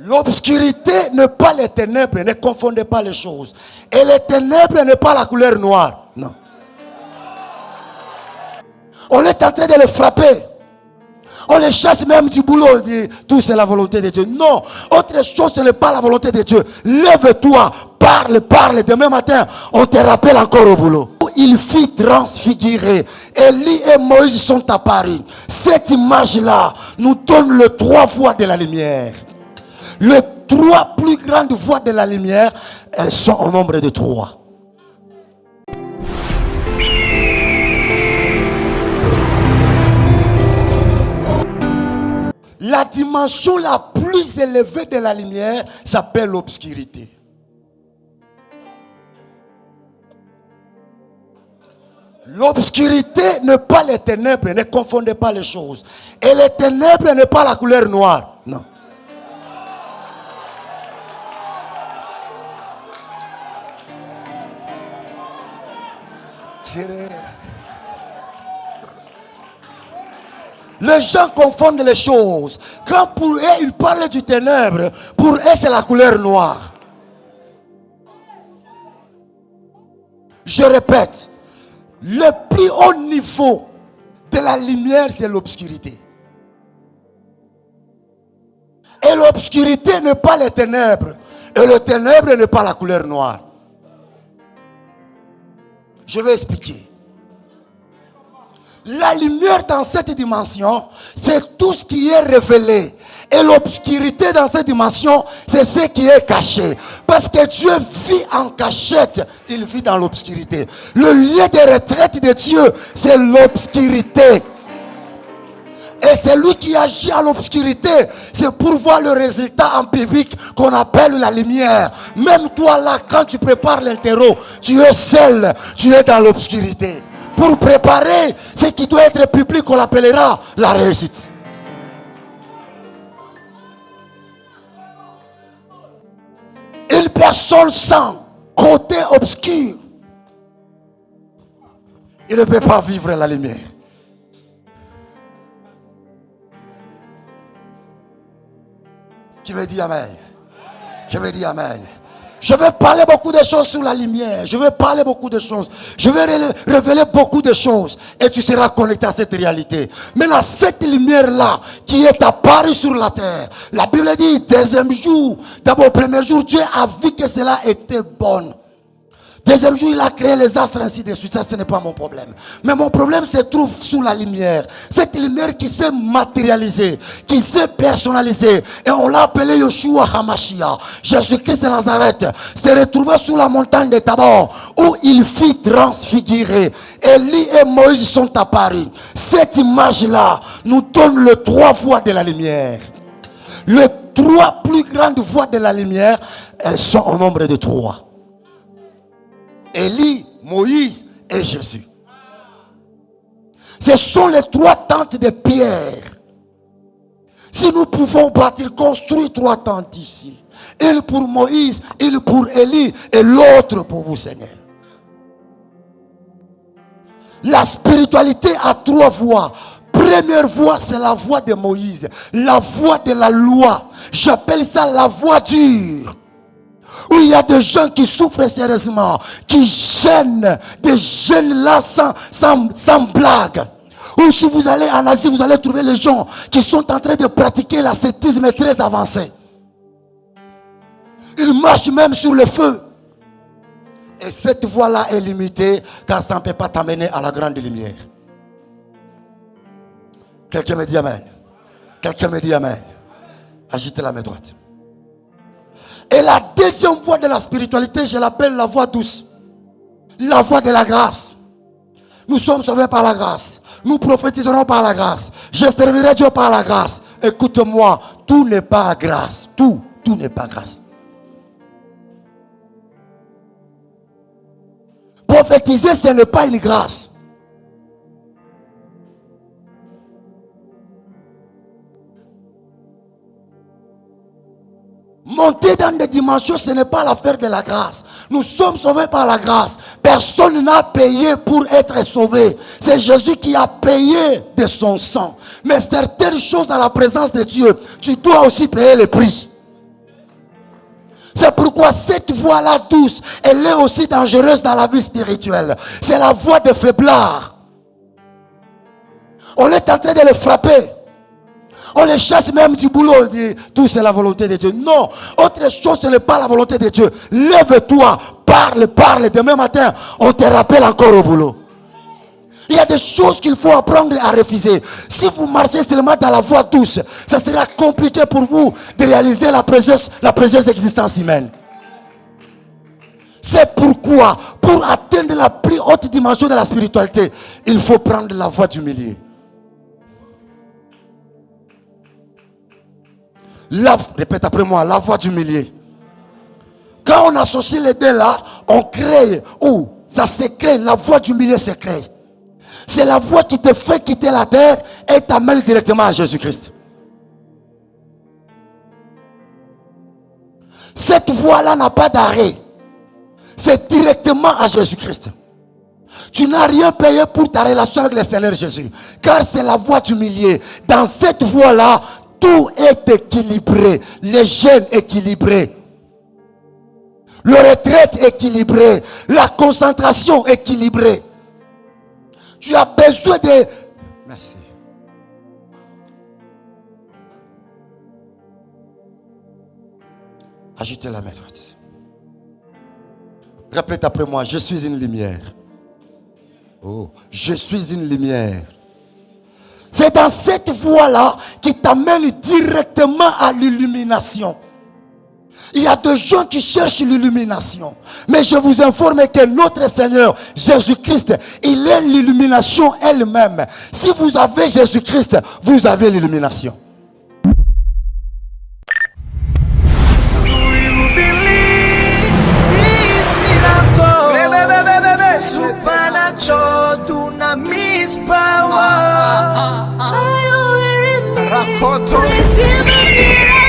L'obscurité n'est pas les ténèbres, ne confondez pas les choses. Et les ténèbres n'est pas la couleur noire, non. On est en train de les frapper. On les chasse même du boulot. On dit, tout c'est la volonté de Dieu. Non, autre chose, ce n'est pas la volonté de Dieu. Lève-toi, parle. Demain matin, on te rappelle encore au boulot. Il fit transfigurer. Élie et Moïse sont apparus. Cette image-là nous donne les 3 voies de la lumière. Les 3 plus grandes voies de la lumière, elles sont au nombre de 3. La dimension la plus élevée de la lumière s'appelle l'obscurité. L'obscurité n'est pas les ténèbres, ne confondez pas les choses. Et les ténèbres n'est pas la couleur noire, non. Les gens confondent les choses. Quand pour eux, ils parlent du ténèbre, pour eux, c'est la couleur noire. Je répète, le plus haut niveau de la lumière, c'est l'obscurité. Et l'obscurité n'est pas les ténèbres. Et le ténèbre n'est pas la couleur noire. Je vais expliquer. La lumière dans cette dimension, c'est tout ce qui est révélé. Et l'obscurité dans cette dimension, c'est ce qui est caché. Parce que Dieu vit en cachette, il vit dans l'obscurité. Le lieu de retraite de Dieu, c'est l'obscurité. Et c'est lui qui agit à l'obscurité. C'est pour voir le résultat en public qu'on appelle la lumière. Même toi là, quand tu prépares l'interro, tu es seul, tu es dans l'obscurité. Pour préparer ce qui doit être public, on l'appellera la réussite. Une personne sans côté obscur, il ne peut pas vivre la lumière. Qui me dit amen? Qui me dit amen? Je vais parler beaucoup de choses sur la lumière. Je vais parler beaucoup de choses. Je vais révéler beaucoup de choses. Et tu seras connecté à cette réalité. Maintenant, cette lumière-là qui est apparue sur la terre. La Bible dit, deuxième jour. D'abord, premier jour, Dieu a vu que cela était bon. Deuxième jour, il a créé les astres ainsi de suite. Ça, ce n'est pas mon problème. Mais mon problème se trouve sous la lumière. Cette lumière qui s'est matérialisée, qui s'est personnalisée. Et on l'a appelé Yeshua HaMashiach. Jésus-Christ de Nazareth s'est retrouvé sous la montagne de Tabor où il fit transfigurer. Élie et Moïse sont apparus. Cette image-là nous donne les 3 voies de la lumière. Les 3 plus grandes voies de la lumière, elles sont au nombre de 3. Élie, Moïse et Jésus. Ce sont les 3 tentes de pierre. Si nous pouvons bâtir, construire 3 tentes ici. Une pour Moïse, une pour Élie et l'autre pour vous, Seigneur. La spiritualité a 3 voies. Première voie, c'est la voie de Moïse. La voie de la loi. J'appelle ça la voie dure. Où il y a des gens qui souffrent sérieusement, qui gênent, des gênes là sans blague. Ou si vous allez en Asie, vous allez trouver les gens qui sont en train de pratiquer l'ascétisme très avancé. Ils marchent même sur le feu. Et cette voie-là est limitée car ça ne peut pas t'amener à la grande lumière. Quelqu'un me dit amen. Quelqu'un me dit amen. Agitez la main droite. Et la deuxième voie de la spiritualité, je l'appelle la voie douce. La voie de la grâce. Nous sommes sauvés par la grâce. Nous prophétiserons par la grâce. Je servirai Dieu par la grâce. Écoute-moi, tout n'est pas grâce. Tout n'est pas grâce. Prophétiser, ce n'est pas une grâce. Monter dans des dimensions, ce n'est pas l'affaire de la grâce. Nous sommes sauvés par la grâce. Personne n'a payé pour être sauvé. C'est Jésus qui a payé de son sang. Mais certaines choses à la présence de Dieu, tu dois aussi payer le prix. C'est pourquoi cette voie-là douce, elle est aussi dangereuse dans la vie spirituelle. C'est la voie de faiblard. On est en train de le frapper. On les chasse même du boulot. On dit, tout c'est la volonté de Dieu. Non, autre chose, ce n'est pas la volonté de Dieu. Lève-toi, parle. Demain matin, on te rappelle encore au boulot. Il y a des choses qu'il faut apprendre à refuser. Si vous marchez seulement dans la voie douce, ça sera compliqué pour vous de réaliser la précieuse existence humaine. C'est pourquoi, pour atteindre la plus haute dimension de la spiritualité, il faut prendre la voie du milieu. Répète après moi, la voie du milieu. Quand on associe les deux là, on crée, ça se crée, la voie du milieu se crée. C'est la voie qui te fait quitter la terre et t'amène directement à Jésus-Christ. Cette voie-là n'a pas d'arrêt. C'est directement à Jésus-Christ. Tu n'as rien payé pour ta relation avec le Seigneur Jésus. Car c'est la voie du milieu. Dans cette voie-là, tout est équilibré. Les jeûnes équilibrés. Le retraite équilibré. La concentration équilibrée. Tu as besoin de... Merci. Ajoutez la main droite. Répète après moi, je suis une lumière. Je suis une lumière. C'est dans cette voie-là qui t'amène directement à l'illumination. Il y a des gens qui cherchent l'illumination. Mais je vous informe que notre Seigneur, Jésus-Christ, il est l'illumination elle-même. Si vous avez Jésus-Christ, vous avez l'illumination. Supernatural dunamis power. Receive a miracle.